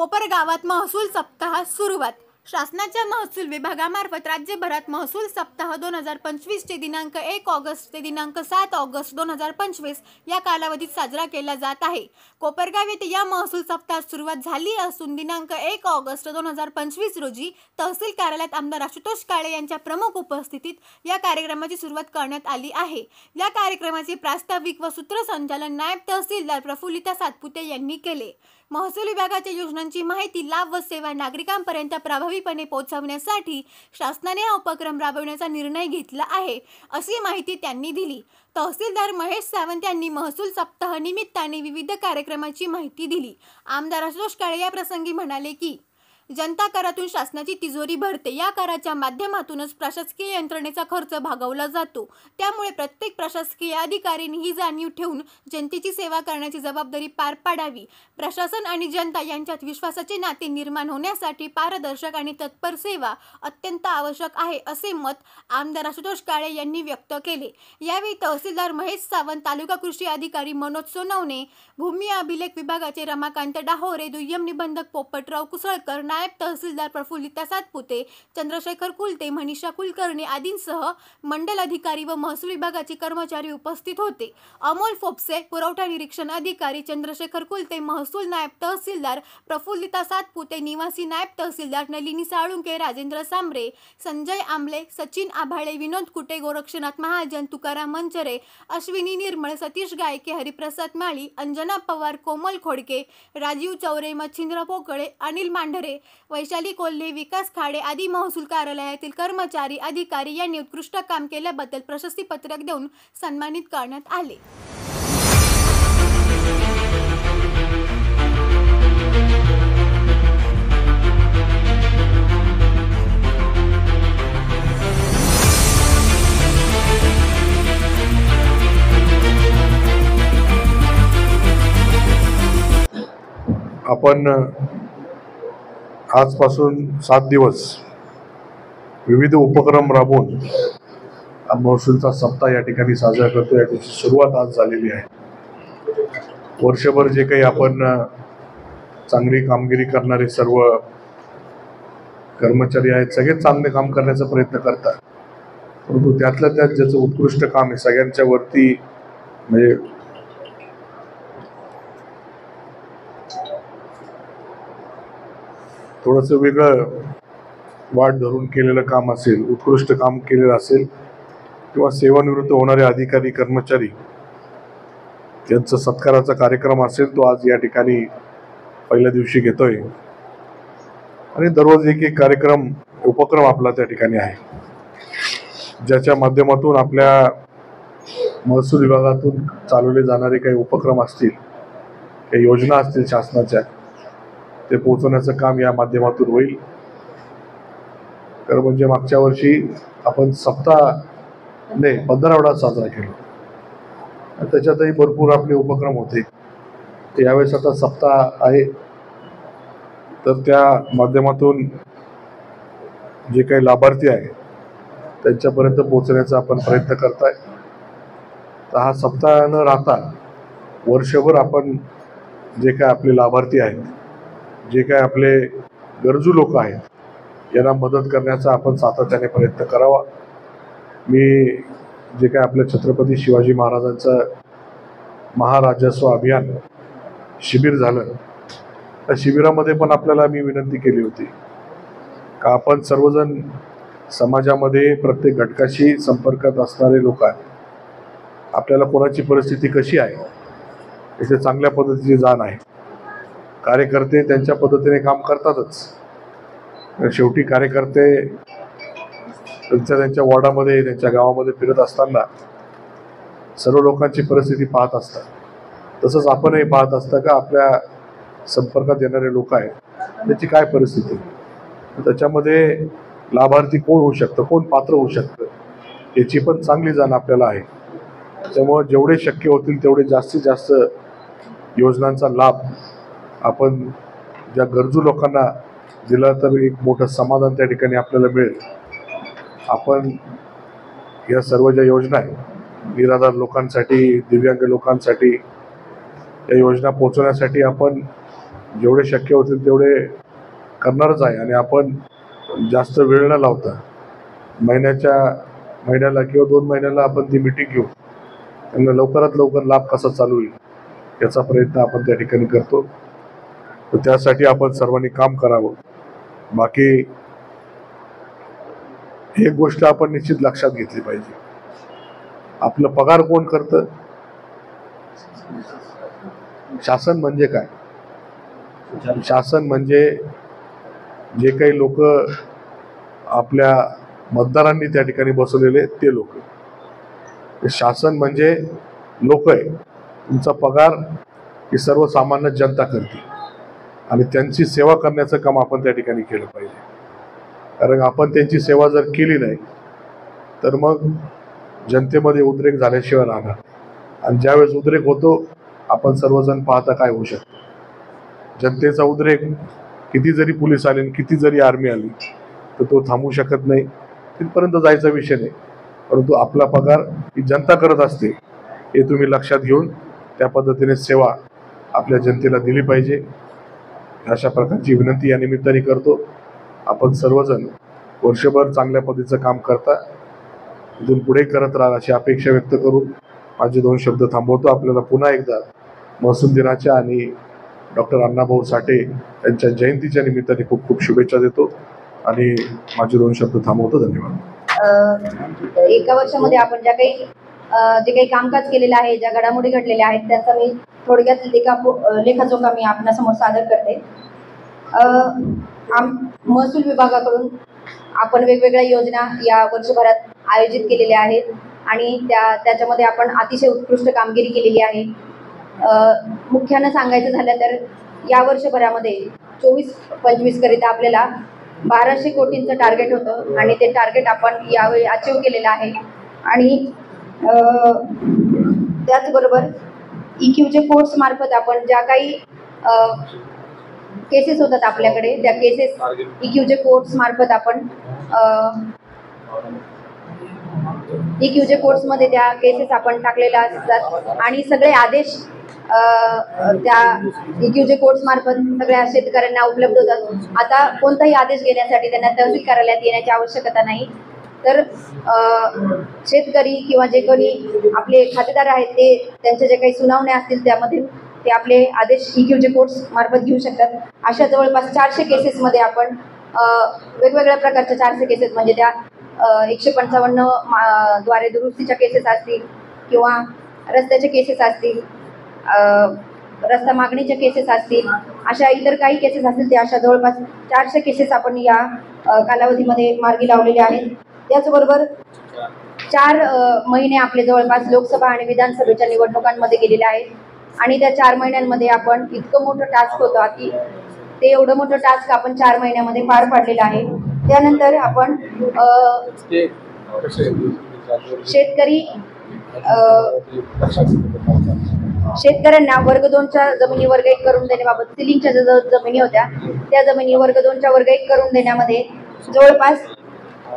कोपरगावात महसूल सप्ताह सुरुवात. शासनाच्या महसूल विभागामार्फत राज्यभरात महसूल सप्ताह 2025 चे दिनांक 1 ऑगस्ट ते दिनांक 7 ऑगस्ट 2025 या कालावधीत साजरा केला जात आहे. कोपरगाव येथे या महसूल सप्ताहास सुरुवात झाली असून दिनांक 1 ऑगस्ट 2025 रोजी तहसील कार्यालयात आमदार आशुतोष काळे यांच्या प्रमुख उपस्थितीत या कार्यक्रमाची सुरुवात करण्यात आली आहे. या कार्यक्रमाचे प्रास्ताविक व सूत्रसंचालन नायब तहसीलदार प्रफुल्लिता सातपुते यांनी केले. महसूल विभागाच्या योजनांची माहिती, लाभ व सेवा नागरिकांपर्यंत प्रभावीपणे पोहोचवण्यासाठी शासनाने हा उपक्रम राबवण्याचा निर्णय घेतला आहे, अशी माहिती त्यांनी दिली. तहसीलदार महेश सावंत यांनी महसूल सप्ताह निमित्ताने विविध कार्यक्रमाची माहिती दिली. आमदार आशुतोष काळे या प्रसंगी म्हणाले की जनता करातून शासनाची तिजोरी भरते. या कराच्या माध्यमातूनच प्रशासकीय यंत्रणेचा खर्च भागवला जातो. त्यामुळे प्रत्येक प्रशासकीय अधिकाऱ्यांनी ही जाणीव ठेवून जनतेची सेवा करण्याची जबाबदारी पार पाडावी. प्रशासन आणि जनता यांच्यात विश्वासाचे नाते निर्माण होण्यासाठी पारदर्शक आणि तत्पर सेवा अत्यंत आवश्यक आहे, असे मत आमदार आशुतोष काळे यांनी व्यक्त केले. यावेळी तहसीलदार महेश सावंत, तालुका कृषी अधिकारी मनोज सोनवणे, भूमी अभिलेख विभागाचे रमाकांत डाहोरे, दुय्यम निबंधक पोपटराव कुसळकर, नायब तहसीलदार प्रफुल्लिता सातपुते, चंद्रशेखर कुलते, मनीषा कुलकर्णी आदींसह मंडल अधिकारी व महसूल विभागाचे कर्मचारी उपस्थित होते. अमोल फोपसे, पुरवठा निरीक्षण अधिकारी चंद्रशेखर कुलते, महसूल नायब तहसीलदार प्रफुल्लिता सातपुते, निवासी नायब तहसीलदार नलिनी साळुंके, राजेंद्र सांबरे, संजय आंबले, सचिन आभाळे, विनोद कुटे, गोरक्षनाथ महाजन, तुकाराम मंचरे, अश्विनी निर्मळ, सतीश गायके, हरिप्रसाद माळी, अंजना पवार, कोमल खोडके, राजीव चौरे, मच्छिंद्र पोकळे, अनिल मांढरे, वैशाली कोल्हे, विकास खाडे आदी महसूल कार्यालयातील कर्मचारी अधिकारी यांनी उत्कृष्ट काम केल्याबद्दल प्रशस्ती पत्रक देऊन सन्मानित करण्यात आले. आपण आजपासून 7 दिवस विविध उपक्रम राबवून महसूलचा सप्ताह या ठिकाणी साजरा करतो. याची सुरुवात आज झालेली आहे. वर्षभर जे काही आपण चांगली कामगिरी करणारे सर्व कर्मचारी आहेत, सगळे चांगले काम करण्याचा प्रयत्न करतात, परंतु त्यातल्या त्यात ज्याचं उत्कृष्ट काम आहे सगळ्यांच्या वरती म्हणजे थोडंसं वेगळं वाट धरून केलेलं काम असेल, उत्कृष्ट काम केलेलं असेल किंवा सेवानिवृत्त होणारे अधिकारी कर्मचारी यांचा सत्काराचा कार्यक्रम असेल, तो आज या ठिकाणी पहिल्या दिवशी घेतोय. आणि दररोज एक कार्यक्रम उपक्रम आपला त्या ठिकाणी आहे, ज्याच्या माध्यमातून आपल्या महसूल विभागातून चालवले जाणारे काही उपक्रम असतील, काही योजना असतील शासनाच्या, ते पोहोचवण्याचं काम या माध्यमातून होईल. तर म्हणजे मागच्या वर्षी आपण सप्ताह 15 साजरा केला, त्याच्यातही भरपूर आपले उपक्रम होते. यावेळेस आता सप्ताह आहे, तर त्या माध्यमातून जे काही लाभार्थी आहे त्यांच्यापर्यंत पोहोचण्याचा आपण प्रयत्न करताय. तर हा सप्ताह न राहता वर्षभर आपण जे काय आपले लाभार्थी आहेत, जे काय आपले गरजू लोक आहेत, यांना मदत करण्याचा आपण सातत्याने प्रयत्न करावा. मी जे काय आपल्या छत्रपती शिवाजी महाराजांचं महाराजस्व अभियान शिबिर झालं, त्या शिबिरामध्ये पण आपल्याला मी विनंती केली होती का आपण सर्वजण समाजामध्ये प्रत्येक घटकाशी संपर्कात असणारे लोक आहेत. आपल्याला कोणाची परिस्थिती कशी आहे याची चांगल्या पद्धतीची जाण आहे. कार्यकर्ते त्यांच्या पद्धतीने काम करतातच. शेवटी कार्यकर्ते त्यांच्या वॉर्डामध्ये, त्यांच्या गावामध्ये फिरत असताना सर्व लोकांची परिस्थिती पाहत असतात. तसंच आपणही पाहत असता का आपल्या संपर्कात येणारे लोक आहेत त्याची काय परिस्थिती, त्याच्यामध्ये लाभार्थी कोण होऊ शकतं, कोण पात्र होऊ शकतं, याची पण चांगली जाण आपल्याला आहे. त्यामुळे जेवढे शक्य होतील तेवढे जास्तीत जास्त योजनांचा लाभ आपण ज्या गरजू लोकांना दिला तर एक मोठं समाधान त्या ठिकाणी आपल्याला मिळेल. आपण या सर्व ज्या योजना आहेत, निराधार लोकांसाठी, दिव्यांग लोकांसाठी, या योजना पोहोचवण्यासाठी आपण जेवढे शक्य होतील तेवढे करणारच आहे. आणि आपण जास्त वेळ न लावता महिन्याला किंवा 2 महिन्याला आपण ती मिटिंग घेऊ, त्यांना लवकरात लवकर लाभ कसा चालू होईल याचा प्रयत्न आपण त्या ठिकाणी करतो. तर त्यासाठी आपण सर्वांनी काम करावं. बाकी एक गोष्ट आपण निश्चित लक्षात घेतली पाहिजे, आपलं पगार कोण करतं? शासन म्हणजे काय? शासन म्हणजे जे काही लोक आपल्या मतदारांनी त्या ठिकाणी बसवलेले ते लोक. शासन म्हणजे लोक आहे. तुमचा पगार ही सर्वसामान्य जनता करते आणि त्यांची सेवा करण्याचं काम आपण त्या ठिकाणी केलं पाहिजे. कारण आपण त्यांची सेवा जर केली नाही तर मग जनतेमध्ये उद्रेक झाल्याशिवाय राहणार. आणि ज्यावेळेस उद्रेक होतो आपण सर्वजण पाहता काय होऊ शकतं. जनतेचा उद्रेक किती जरी पोलीस आले, किती जरी आर्मी आली, तर तो थांबू शकत नाही. तिथपर्यंत जायचा विषय नाही. परंतु आपला पगार ही जनता करत असते हे तुम्ही लक्षात घेऊन त्या पद्धतीने सेवा आपल्या जनतेला दिली पाहिजे. अशा प्रकारची विनंती या निमित्ताने करतो. आपण सर्वजण वर्षभर चांगल्या पद्धतीचं काम करता, इथून पुढे करत राहा अशी अपेक्षा व्यक्त करून माझे 2 शब्द थांबवतो. आपल्याला पुन्हा एकदा महसूल दिनाच्या आणि डॉक्टर अण्णाभाऊ साठे यांच्या जयंतीच्या निमित्ताने खूप खूप शुभेच्छा देतो आणि माझे 2 शब्द थांबवतो. धन्यवाद. एका वर्षामध्ये आपण जे काही कामकाज केलेलं आहे, ज्या घडामोडी घडलेल्या आहेत त्यांचा मी थोडक्यात लेखाजोखा मी आपणासमोर सादर करते. महसूल विभागाकडून आपण वेगवेगळ्या योजना या वर्षभरात आयोजित केलेल्या आहेत आणि त्याच्यामध्ये आपण अतिशय उत्कृष्ट कामगिरी केलेली आहे. मुख्यानं सांगायचं झालं तर या वर्षभरामध्ये 24-25 करिता आपल्याला 1200 कोटींचं टार्गेट होतं आणि ते टार्गेट आपण यावेळी अचीव केलेलं आहे. आणि त्याचबरोबर EQJ कोर्ट्स मार्फत आपण ज्या काही केसेस होतात आपल्याकडे, त्या केसेस EQJ कोर्ट्स मार्फत आपण EQJ कोर्ट्समध्ये त्या केसेस आपण टाकलेल्या असतात आणि सगळे आदेश त्या EQJ कोर्ट्स मार्फत सगळ्या शेतकऱ्यांना उपलब्ध होतात. आता कोणताही आदेश घेण्यासाठी त्यांना तहसील कार्यालयात येण्याची आवश्यकता नाही. तर शेतकरी किंवा जे कोणी आपले खातेदार आहेत ते त्यांचे जे काही सुनावण्या असतील त्यामध्ये ते आपले आदेश EQJ कोर्ट्स मार्फत घेऊ शकतात. अशा जवळपास 400 केसेसमध्ये आपण वेगवेगळ्या प्रकारच्या 400 केसेस म्हणजे त्या 155 द्वारे दुरुस्तीच्या केसेस असतील किंवा रस्त्याच्या केसेस असतील, रस्ता मागणीच्या केसेस असतील, अशा इतर काही केसेस असतील ते अशा जवळपास 400 केसेस आपण या कालावधीमध्ये मार्गी लावलेले आहेत. त्याचबरोबर 4 महिने आपले जवळपास लोकसभा आणि विधानसभेच्या निवडणुकांमध्ये गेलेले आहेत आणि त्या 4 महिन्यांमध्ये आपण इतकं मोठं टास्क होतं की ते एवढं मोठं टास्क आपण 4 महिन्यामध्ये पार पाडलेलं आहे. त्यानंतर आपण शेतकऱ्यांना वर्ग 2च्या जमिनी वर्ग 1 करून देण्याबाबत सिलिंगच्या जमिनी होत्या त्या जमिनी वर्ग 2च्या वर्ग 1 करून देण्यामध्ये जवळपास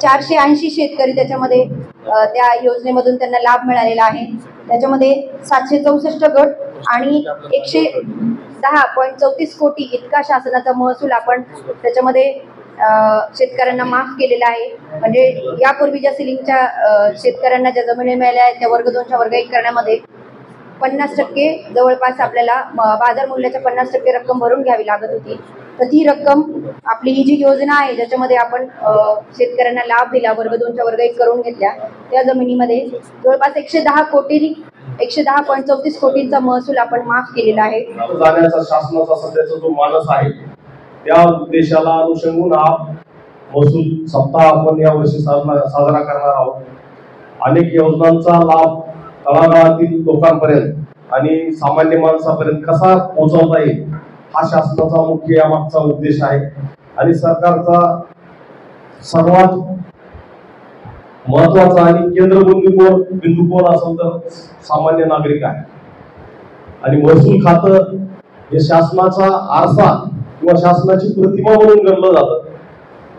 480 शेतकरी त्याच्यामध्ये त्या योजनेमधून त्यांना लाभ मिळालेला आहे. त्याच्यामध्ये 764 गट आणि 110.34 कोटी इतका शासनाचा महसूल आपण त्याच्यामध्ये शेतकऱ्यांना माफ केलेला आहे. म्हणजे यापूर्वी ज्या सिलिंगच्या शेतकऱ्यांना ज्या जमिनी मिळाल्या आहेत त्या वर्ग 2च्या वर्ग 1 करण्यामध्ये 50% जवळपास आपल्याला बाजार मूल्याच्या 50% रक्कम भरून घ्यावी लागत होती. तर ती रक्कम आपली ही जी योजना आहे ज्याच्यामध्ये आपण शेतकऱ्यांना लाभ दिला, वर्ग 2च्या वर्ग 1 करून घेतल्या, त्या जमिनीमध्ये जवळपास 110.34 कोटींचा महसूल आपण माफ केलेला आहे. जाण्याचा शासनाचा सध्याचा जो मानस आहे त्या उद्देशाला अनुषंगून हा महसूल सप्ताह आपण यावर्षी साजरा करणार आहोत. अनेक योजनांचा लाभ तळागाळातील लोकांपर्यंत आणि सामान्य माणसापर्यंत कसा पोहोचवता येईल हा शासनाचा मुख्य यामागचा उद्देश आहे. आणि सरकारचा सर्वात महत्वाचा आणि केंद्रबिंदू कोण असेल तर सामान्य नागरिक आहे. आणि महसूल खातं हे शासनाचा आरसा किंवा शासनाची प्रतिमा म्हणून गणलं जातं.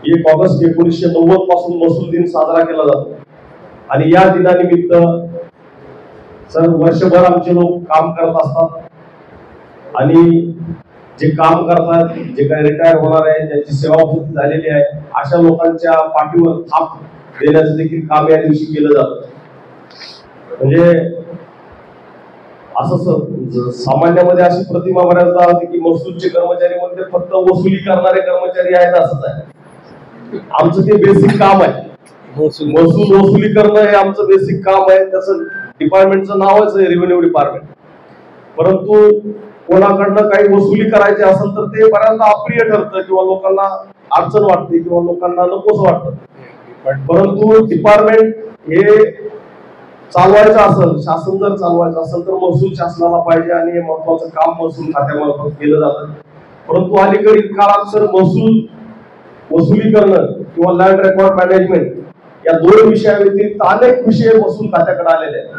1 ऑगस्ट 1990 पासून महसूल दिन साजरा केला जातो आणि या दिनानिमित्त वर्षभर आमचे लोक काम करत असतात आणि जे काम करतात, जे काही रिटायर होणार आहे, ज्यांची सेवापूर्ती झालेली आहे, अशा लोकांच्या पाठीवर थाप देण्याचं देखील काम या दिवशी केलं जातं. म्हणजे असं सामान्यामध्ये अशी प्रतिमा बऱ्याचदा होती की महसूलचे कर्मचारी म्हणजे फक्त वसुली करणारे कर्मचारी आहेत, असंच आहे. आमचं ते बेसिक काम आहे. महसूल वसुली करणं हे आमचं बेसिक काम आहे. त्याचं डिपार्टमेंटचं नावच आहे रेव्हेन्यू डिपार्टमेंट. परंतु कोणाकडनं काही वसुली करायची असेल तर ते बऱ्याचदा अप्रिय ठरतं किंवा लोकांना अडचण वाटते किंवा लोकांना नकोच वाटतं. परंतु डिपार्टमेंट हे चालवायचं असेल, शासन जर चालवायचं असेल तर महसूल शासनाला पाहिजे आणि हे महत्वाचं काम महसूल खात्यामार्फत केलं जातं. परंतु अलीकडील काळात सर महसूल वसुली करणं किंवा लँड रेकॉर्ड मॅनेजमेंट या दोन विषयाव्यतिरिक्त अनेक विषय महसूल खात्याकडे आलेले आहेत.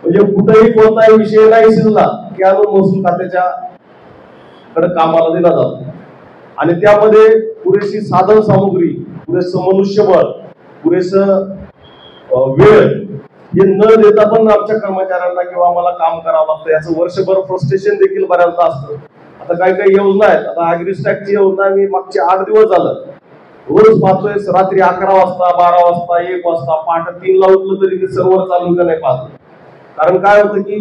म्हणजे कुठेही कोणताही विषय नाही शिजला की अजून महसूल खात्याच्या कडे कामाला दिला जातो. आणि त्यामध्ये पुरेशी साधन सामुग्री, पुरेसं मनुष्यबळ, पुरेसं वेळ हे न देता पण आमच्या कर्मचाऱ्यांना किंवा आम्हाला काम करावं लागतं. याचं वर्षभर फ्रस्ट्रेशन देखील बऱ्याचदा असतं. आता काही काही योजना आहेत. आता ॲग्रीस्टॅकची योजना मी मागचे 8 दिवस झालं रोज पाहतोय. रात्री 11 वाजता, 12 वाजता, 1 वाजता, पहाटे 3ला उठलं तरी ते सर्व्हर चालू का नाही पाहतो. कारण काय होतं की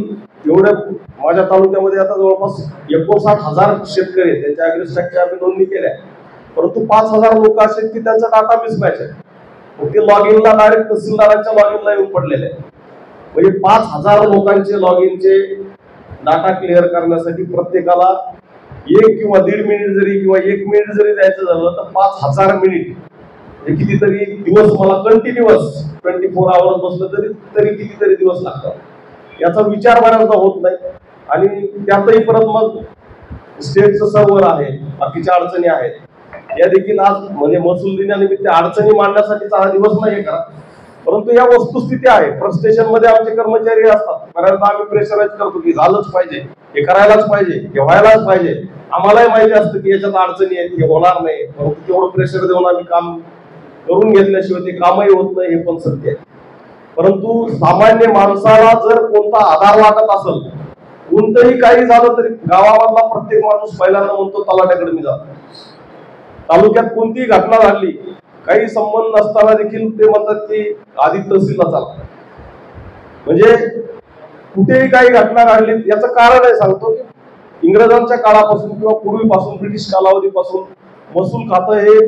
एवढ्या माझ्या तालुक्यामध्ये आता जवळपास 59,000 शेतकरी आहेत. त्यांच्या ॲग्रीस्टॅकच्या आम्ही नोंदणी केल्या. परंतु 5,000 लोक असे आहेत की त्यांचा डाटा मिसमॅच आहे. ते लॉग इनला डायरेक्ट तहसीलदारांच्या लॉग इनला येऊन पडलेले आहे. म्हणजे 5,000 लोकांचे लॉग इनचे डाटा क्लिअर करण्यासाठी प्रत्येकाला 1 किंवा 1.5 मिनिट जरी किंवा 1 मिनिट जरी द्यायचं झालं तर 5,000 मिनिट हे कितीतरी दिवस मला कंटिन्युअस 24 आवर्स बसलं तरी कितीतरी दिवस लागतात. याचा विचार बऱ्याचदा होत नाही. आणि त्यातही परत मग स्टेटचं सर्व्हर आहे, बाकीच्या अडचणी आहेत. या देखील आज म्हणजे महसूल दिनानिमित्त अडचणी मांडण्यासाठीचा हा दिवस नाही करा. परंतु या वस्तुस्थिती आहे. फ्रस्ट्रेशन मध्ये आमचे कर्मचारी असतात. बऱ्याचदा आम्ही प्रेशराईज करतो की झालंच पाहिजे, हे करायलाच पाहिजे, हे व्हायलाच पाहिजे. आम्हालाही माहिती असतं की याच्यात अडचणी आहेत, हे होणार नाही. परंतु तेवढं प्रेशर देऊन आम्ही काम करून घेतल्याशिवाय ते कामही होत नाही, हे पण सत्य आहे. परंतु सामान्य माणसाला जर कोणता आधार वाटत असेल, कोणतंही काही झालं तरी गावामधला प्रत्येक माणूस पहिल्यांदा म्हणतो तलाट्याकडे मी जातो. तालुक्यात कोणतीही घटना घडली, काही संबंध नसताना देखील ते म्हणतात की आधी तहसीलला चला. म्हणजे कुठेही काही घटना घडली याचं कारण आहे सांगतो की इंग्रजांच्या काळापासून किंवा पूर्वीपासून ब्रिटिश कालावधीपासून महसूल खातं हे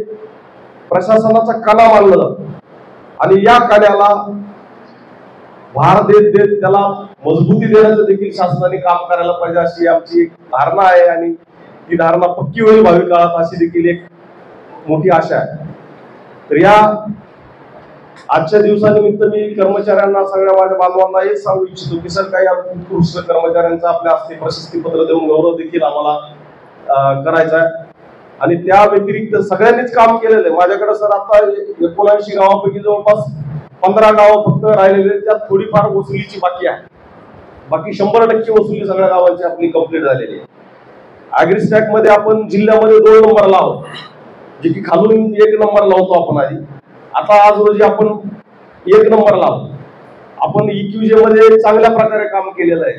प्रशासनाचा कणा मानलं जातं. आणि या कण्याला भार देत देत त्याला मजबूती देण्याचं देखील शासनाने काम करायला पाहिजे अशी आमची एक धारणा आहे. आणि ती धारणा पक्की होईल भावी काळात अशी देखील एक मोठी आशा आहे. तर या आजच्या दिवसानिमित्त मी कर्मचाऱ्यांना, सगळ्या माझ्या बांधवांना हेच सांगू इच्छितो की सर काही उत्कृष्ट कर्मचाऱ्यांचा आपल्या हस्ते प्रशस्ती पत्र देऊन गौरव देखील आम्हाला करायचा आहे. आणि त्या व्यतिरिक्त सगळ्यांनीच काम केलेलं आहे. माझ्याकडे सर आता 79 गावापैकी जवळपास 15 गावं फक्त राहिलेले, त्यात थोडीफार वसुलीची बाकी आहे. बाकी 100% वसुली सगळ्या गावांची आपली कंप्लीट झालेली आहे. ॲग्रीस्टॅक मध्ये आपण जिल्ह्यामध्ये 2 नंबरला आहोत, जे की खालून 1 नंबर लावतो आपण आधी. आता आज रोजी आपण 1 नंबरला आहोत. आपण EQJ मध्ये चांगल्या प्रकारे काम केलेलं आहे.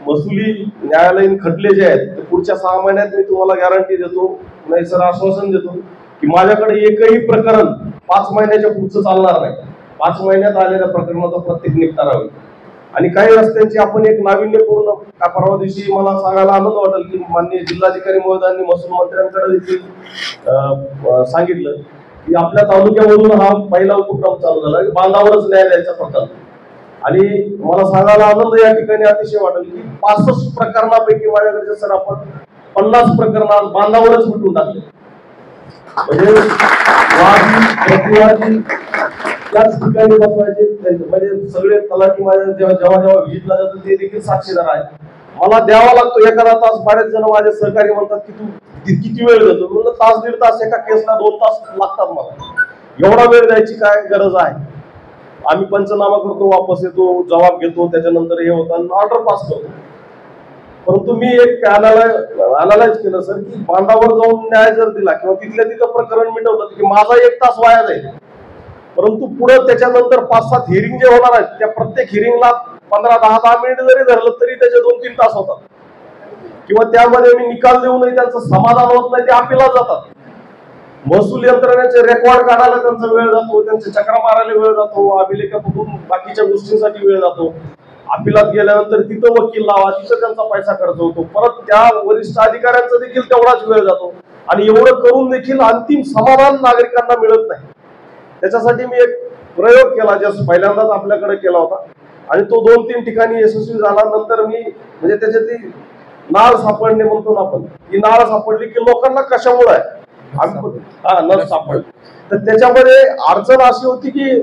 महसुली न्यायालयीन खटले जे आहेत ते पुढच्या 6 महिन्यात मी तुम्हाला गॅरंटी देतो, नाही सर आश्वासन देतो की माझ्याकडे एकही प्रकरण 5 महिन्याच्या पुढचं चालणार नाही. 5 महिन्यात आलेल्या प्रकरणाचा प्रत्येक निपटारा होईल. आणि काही रस्त्यांची आपण एक नाविन्यपूर्ण, परवा दिवशी मला सांगायला आनंद वाटेल की माननीय जिल्हाधिकारी महोदयांनी महसूल मंत्र्यांकडे देखील सांगितलं की आपल्या तालुक्यामधून हा पहिला उपक्रम चालू झाला की बांधावरच न्याय द्यायचा प्रकार. आणि मला सांगायला आनंद या ठिकाणी अतिशय वाटेल की 65 प्रकरणापैकी माझ्याकडे सर आपण 50 प्रकरण बांधावरच मिटून टाकले. म्हणजे वादी त्याच ठिकाणी बसवायचे. म्हणजे सगळे तलाठी माझ्या जेव्हा व्हिजिटला जातात ते देखील साक्षीदार आहेत. मला द्यावा लागतो एखादा तास. बरेच जण माझे सहकारी म्हणतात की तू किती वेळ देतो. म्हणलं तास 1.5 तास, एका केसला 2 तास लागतात मला. एवढा वेळ द्यायची काय गरज आहे. आम्ही पंचनामा करतो, वापस येतो, जबाब घेतो, त्याच्यानंतर हे होतं ऑर्डर पास करतो. परंतु मी एक अनालाइज केलं सर की बांधावर जाऊन न्याय जर दिला किंवा तिथल्या तिथं प्रकरण मिटवलं की माझा 1 तास वाया जाईल. परंतु पुढे त्याच्यानंतर 5-7 हिअरिंग जे होणार आहेत त्या प्रत्येक हिअरिंगला 15-10 मिनिट जरी धरलं तरी त्याचे 2-3 तास होतात. किंवा त्यामध्ये मी निकाल देऊनही त्यांचं समाधान होत नाही, ते अपिलात जातात. महसूल यंत्रणेचे रेकॉर्ड काढायला त्यांचा वेळ जातो, त्यांचे चक्रा मारायला वेळ जातो, अभिलेखापासून बाकीच्या गोष्टींसाठी वेळ जातो. अपिलात गेल्यानंतर तिथं वकील लावा, तिथं त्यांचा पैसा खर्च होतो, परत त्या वरिष्ठ अधिकाऱ्यांचा देखील तेवढाच वेळ जातो आणि एवढं करून देखील अंतिम समाधान नागरिकांना मिळत नाही. त्याच्यासाठी मी एक प्रयोग केला, जस्ट पहिल्यांदाच आपल्याकडे केला होता आणि तो 2-3 ठिकाणी यशस्वी झाला. नंतर मी म्हणजे त्याच्यातली नाळ सापडणे म्हणतो ना आपण, ही नाळ सापडली की लोकांना कशामुळे आहे नळ सापडली. तर त्याच्यामध्ये अडचण अशी होती की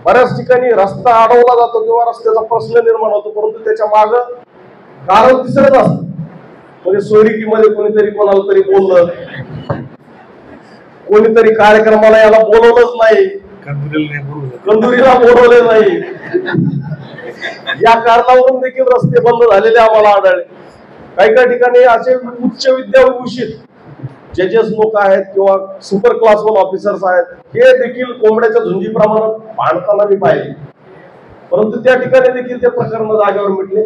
बऱ्याच ठिकाणी रस्ता अडवला जातो किंवा रस्त्याचा प्रश्न निर्माण होतो, परंतु त्याच्या माग कारण तिसरंच असतं. म्हणजे सोयरिकीमध्ये कोणीतरी कोणाला तरी बोललं, कोणीतरी कार्यक्रमाला याला बोलवलंच नाही, कंदुरीला बोलवले नाही, या कारणावरून देखील रस्ते बंद झालेले आम्हाला आढळले. काही ठिकाणी असे उच्च विद्याभूषित जजेस लोक आहेत किंवा सुपर क्लास 1 ऑफिसर्स आहेत, हे देखील कोंबड्याच्या झुंजीप्रमाणे भांडताना मी पाहिले, परंतु त्या ठिकाणी देखील ते प्रकरण जागेवर मिटले.